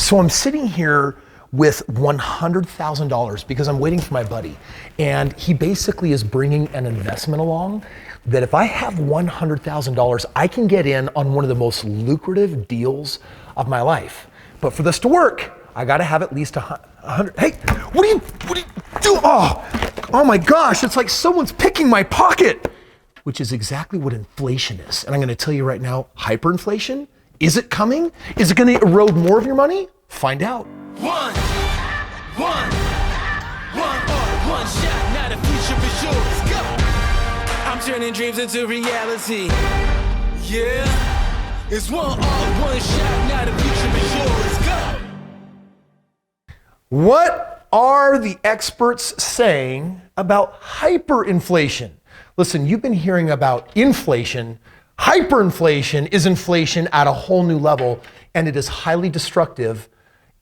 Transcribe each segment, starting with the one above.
So I'm sitting here with $100,000 because I'm waiting for my buddy. And he basically is bringing an investment along that if I have $100,000, I can get in on one of the most lucrative deals of my life. But for this to work, I gotta have at least 100. Hey, what are you doing? Oh my gosh, it's like someone's picking my pocket, which is exactly what inflation is. And I'm gonna tell you right now, hyperinflation, is it coming? Is it gonna erode more of your money? Find out. One shot, now the future is yours. Go! I'm turning dreams into reality. Yeah, it's one shot, now the future is yours. Go! What are the experts saying about hyperinflation? Listen, you've been hearing about inflation. Hyperinflation is inflation at a whole new level, and it is highly destructive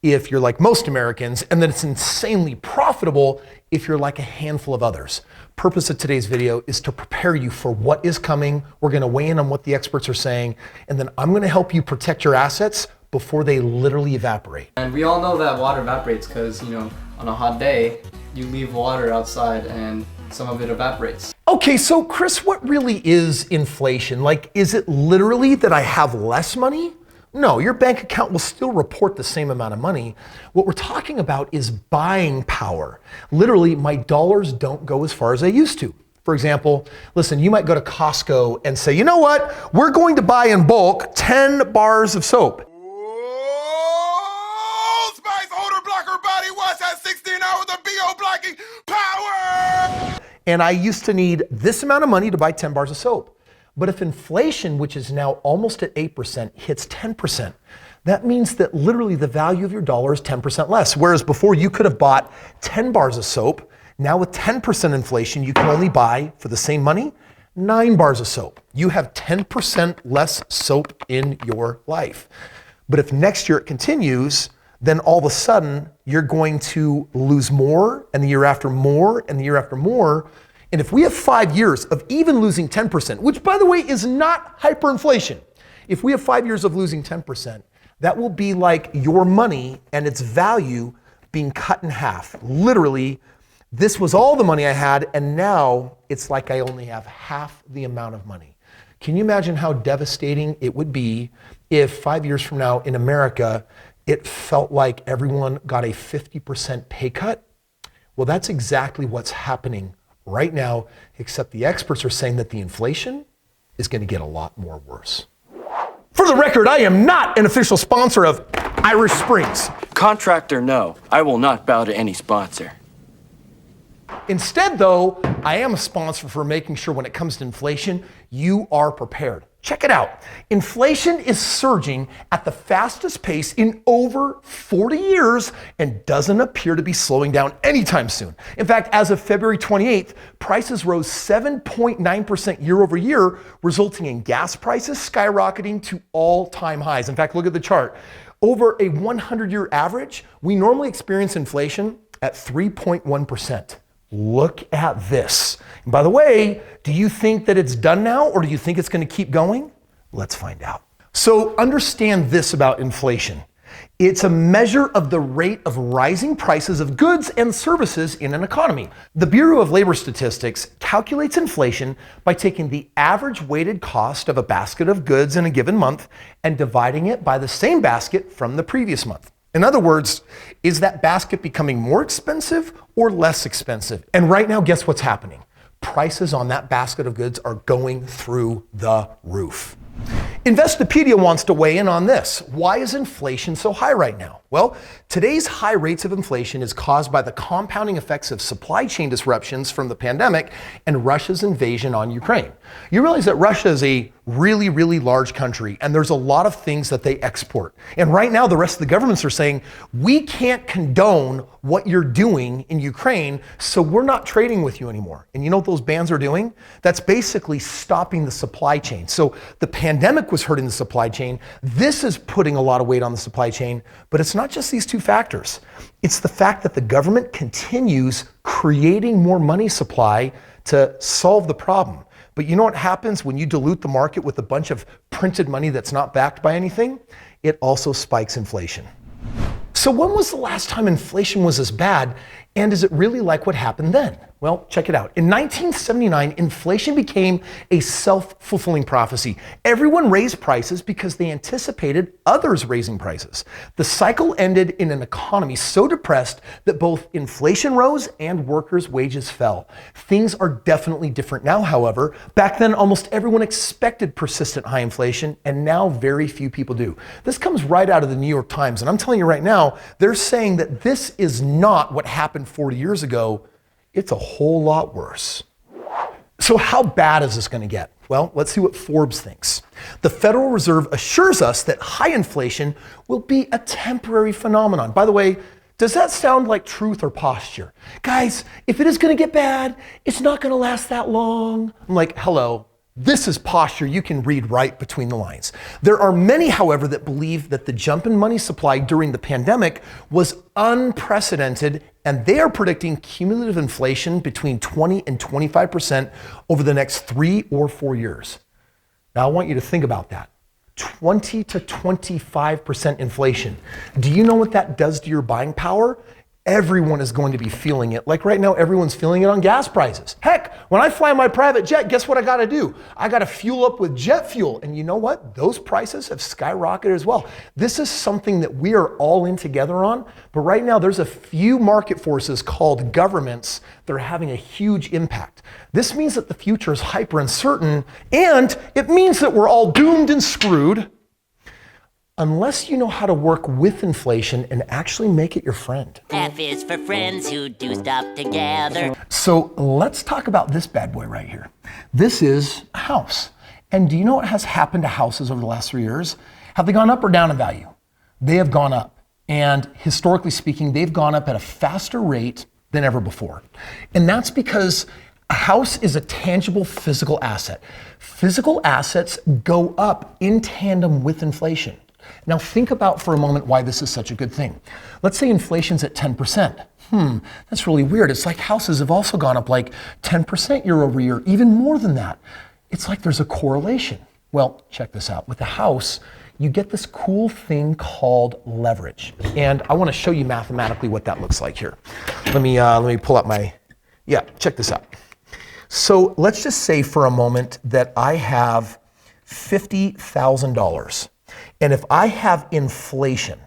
if you're like most Americans, and then it's insanely profitable if you're like a handful of others. Purpose of today's video is to prepare you for what is coming. We're gonna weigh in on what the experts are saying, and then I'm gonna help you protect your assets before they literally evaporate. And we all know that water evaporates because, on a hot day, you leave water outside and some of it evaporates. Okay, so Kris, what really is inflation? Like, is it literally that I have less money? No, your bank account will still report the same amount of money. What we're talking about is buying power. Literally, my dollars don't go as far as they used to. For example, listen, you might go to Costco and say, you know what? We're going to buy in bulk 10 bars of soap. Oh, Spice odor blocker body wash has 16 hours of BO blocking power! And I used to need this amount of money to buy 10 bars of soap. But if inflation, which is now almost at 8%, hits 10%, that means that literally the value of your dollar is 10% less. Whereas before you could have bought 10 bars of soap, now with 10% inflation, you can only buy, for the same money, 9 bars of soap. You have 10% less soap in your life. But if next year it continues, then all of a sudden you're going to lose more, and the year after more, and the year after more. And if we have 5 years of even losing 10%, which by the way is not hyperinflation, if we have 5 years of losing 10%, that will be like your money and its value being cut in half. Literally, this was all the money I had, and now it's like I only have half the amount of money. Can you imagine how devastating it would be if 5 years from now in America, it felt like everyone got a 50% pay cut? Well, that's exactly what's happening right now, except the experts are saying that the inflation is going to get a lot more worse. For the record, I am not an official sponsor of Irish Springs. Contractor, no. I will not bow to any sponsor. Instead, though, I am a sponsor for making sure when it comes to inflation, you are prepared. Check it out. Inflation is surging at the fastest pace in over 40 years and doesn't appear to be slowing down anytime soon. In fact, as of February 28th, prices rose 7.9% year over year, resulting in gas prices skyrocketing to all-time highs. In fact, look at the chart. Over a 100-year average, we normally experience inflation at 3.1%. Look at this. And by the way, do you think that it's done now, or do you think it's going to keep going? Let's find out. So understand this about inflation. It's a measure of the rate of rising prices of goods and services in an economy. The Bureau of Labor Statistics calculates inflation by taking the average weighted cost of a basket of goods in a given month and dividing it by the same basket from the previous month. In other words, is that basket becoming more expensive or less expensive? And right now, guess what's happening? Prices on that basket of goods are going through the roof. Investopedia wants to weigh in on this. Why is inflation so high right now? Well, today's high rates of inflation is caused by the compounding effects of supply chain disruptions from the pandemic and Russia's invasion on Ukraine. You realize that Russia is a really, really large country, and there's a lot of things that they export. And right now, the rest of the governments are saying, we can't condone what you're doing in Ukraine, so we're not trading with you anymore. And you know what those bans are doing? That's basically stopping the supply chain. So the pandemic was hurting the supply chain. This is putting a lot of weight on the supply chain, but it's not just these two factors. It's the fact that the government continues creating more money supply to solve the problem. But you know what happens when you dilute the market with a bunch of printed money that's not backed by anything? It also spikes inflation. So when was the last time inflation was this bad? And is it really like what happened then? Well, check it out. In 1979, inflation became a self-fulfilling prophecy. Everyone raised prices because they anticipated others raising prices. The cycle ended in an economy so depressed that both inflation rose and workers' wages fell. Things are definitely different now, however. Back then, almost everyone expected persistent high inflation, and now very few people do. This comes right out of the New York Times, and I'm telling you right now, they're saying that this is not what happened 40 years ago. It's a whole lot worse. So how bad is this going to get? Well, let's see what Forbes thinks. The Federal Reserve assures us that high inflation will be a temporary phenomenon. By the way, does that sound like truth or posture? Guys, if it is going to get bad, it's not going to last that long. I'm like, hello. This is posture. You can read right between the lines. There are many, however, that believe that the jump in money supply during the pandemic was unprecedented, and they are predicting cumulative inflation between 20 and 25% over the next 3 or 4 years. Now, I want you to think about that. 20 to 25% inflation. Do you know what that does to your buying power? Everyone is going to be feeling it. Like right now, everyone's feeling it on gas prices. Heck, when I fly my private jet, guess what I gotta do? I gotta fuel up with jet fuel. And you know what? Those prices have skyrocketed as well. This is something that we are all in together on. But right now, there's a few market forces called governments that are having a huge impact. This means that the future is hyper uncertain, and it means that we're all doomed and screwed unless you know how to work with inflation and actually make it your friend. F is for friends who do stuff together. So let's talk about this bad boy right here. This is a house. And do you know what has happened to houses over the last 3 years? Have they gone up or down in value? They have gone up. And historically speaking, they've gone up at a faster rate than ever before. And that's because a house is a tangible physical asset. Physical assets go up in tandem with inflation. Now think about for a moment why this is such a good thing. Let's say inflation's at 10%. That's really weird. It's like houses have also gone up like 10% year over year, even more than that. It's like there's a correlation. Well, check this out. With a house, you get this cool thing called leverage. And I want to show you mathematically what that looks like here. Let me pull up check this out. So let's just say for a moment that I have $50,000. And if I have inflation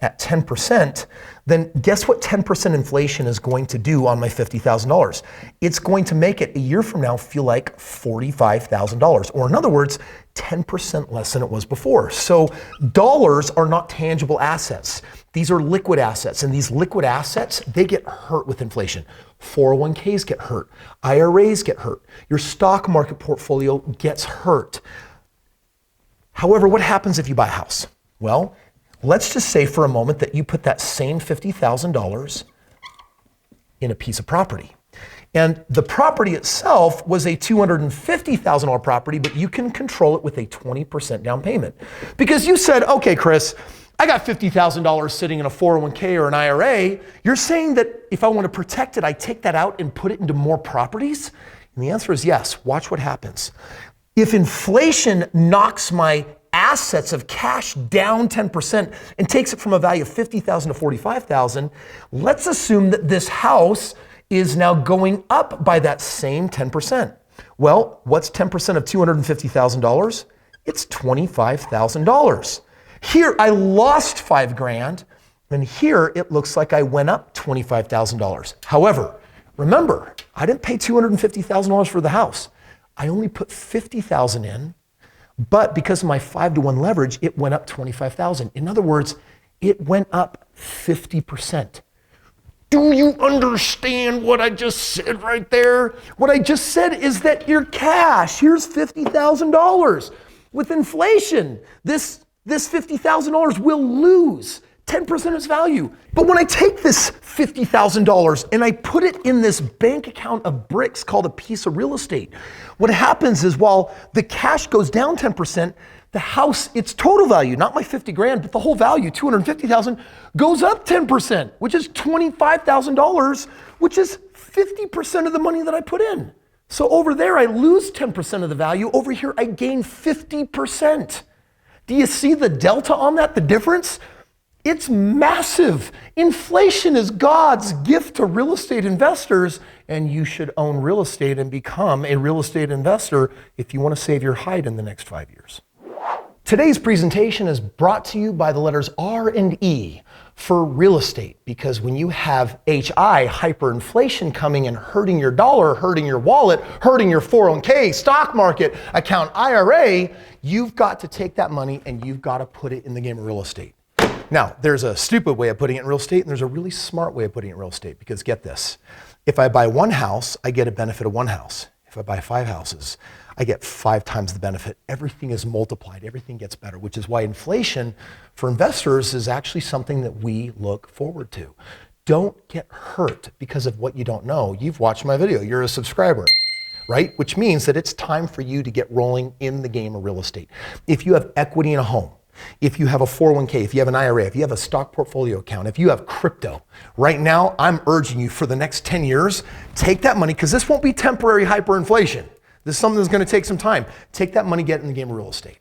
at 10%, then guess what 10% inflation is going to do on my $50,000? It's going to make it a year from now feel like $45,000, or in other words, 10% less than it was before. So dollars are not tangible assets. These are liquid assets, and these liquid assets, they get hurt with inflation. 401ks get hurt. IRAs get hurt. Your stock market portfolio gets hurt. However, what happens if you buy a house? Well, let's just say for a moment that you put that same $50,000 in a piece of property. And the property itself was a $250,000 property, but you can control it with a 20% down payment. Because you said, okay, Kris, I got $50,000 sitting in a 401k or an IRA. You're saying that if I want to protect it, I take that out and put it into more properties? And the answer is yes. Watch what happens. If inflation knocks my assets of cash down 10% and takes it from a value of $50,000 to $45,000, let's assume that this house is now going up by that same 10%. Well, what's 10% of $250,000? It's $25,000. Here I lost $5,000, and here it looks like I went up $25,000. However, remember, I didn't pay $250,000 for the house. I only put $50,000 in, but because of my 5-to-1 leverage, it went up $25,000. In other words, it went up 50%. Do you understand what I just said right there? What I just said is that your cash, here's $50,000. With inflation, this $50,000 will lose 10% of its value. But when I take this $50,000 and I put it in this bank account of bricks called a piece of real estate, what happens is while the cash goes down 10%, the house, its total value, not my $50,000, but the whole value, $250,000, goes up 10%, which is $25,000, which is 50% of the money that I put in. So over there, I lose 10% of the value. Over here, I gain 50%. Do you see the delta on that, the difference? It's massive. Inflation is God's gift to real estate investors, and you should own real estate and become a real estate investor if you want to save your hide in the next 5 years. Today's presentation is brought to you by the letters R and E for real estate, because when you have HI, hyperinflation, coming and hurting your dollar, hurting your wallet, hurting your 401k, stock market account, IRA, you've got to take that money and you've got to put it in the game of real estate. Now, there's a stupid way of putting it in real estate, and there's a really smart way of putting it in real estate, because get this. If I buy one house, I get a benefit of one house. If I buy 5 houses, I get 5 times the benefit. Everything is multiplied, everything gets better, which is why inflation for investors is actually something that we look forward to. Don't get hurt because of what you don't know. You've watched my video, you're a subscriber, right? Which means that it's time for you to get rolling in the game of real estate. If you have equity in a home, if you have a 401k, if you have an IRA, if you have a stock portfolio account, if you have crypto, right now I'm urging you for the next 10 years, take that money, because this won't be temporary hyperinflation. This is something that's going to take some time. Take that money, get it in the game of real estate.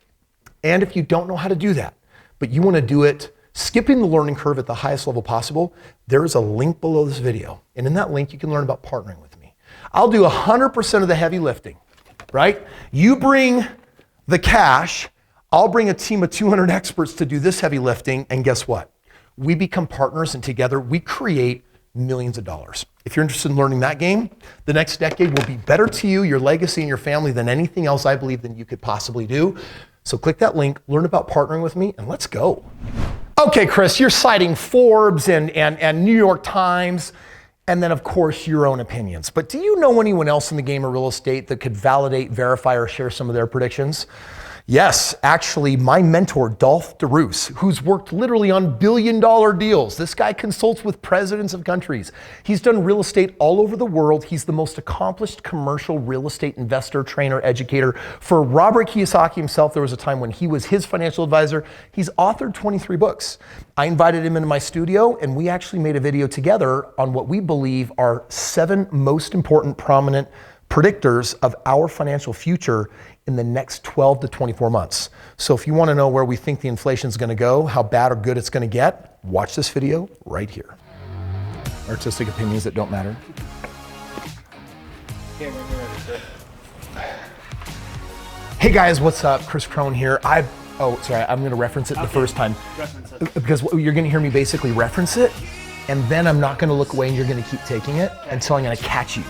And if you don't know how to do that, but you want to do it skipping the learning curve at the highest level possible, there is a link below this video. And in that link, you can learn about partnering with me. I'll do 100% of the heavy lifting, right? You bring the cash, I'll bring a team of 200 experts to do this heavy lifting, and guess what? We become partners, and together we create millions of dollars. If you're interested in learning that game, the next decade will be better to you, your legacy, and your family than anything else I believe that you could possibly do. So click that link, learn about partnering with me, and let's go. Okay, Kris, you're citing Forbes and New York Times, and then of course your own opinions. But do you know anyone else in the game of real estate that could validate, verify, or share some of their predictions? Yes, actually, my mentor, Dolph DeRoos, who's worked literally on billion-dollar deals. This guy consults with presidents of countries. He's done real estate all over the world. He's the most accomplished commercial real estate investor, trainer, educator. For Robert Kiyosaki himself, there was a time when he was his financial advisor. He's authored 23 books. I invited him into my studio, and we actually made a video together on what we believe are 7 most important, prominent predictors of our financial future in the next 12 to 24 months. So if you want to know where we think the inflation is going to go, how bad or good it's going to get, watch this video right here. Artistic opinions that don't matter. Hey guys, what's up? Kris Krohn here. I'm going to reference it the first time. Reference it. Because you're going to hear me basically reference it, and then I'm not going to look away and you're going to keep taking it until I'm going to catch you.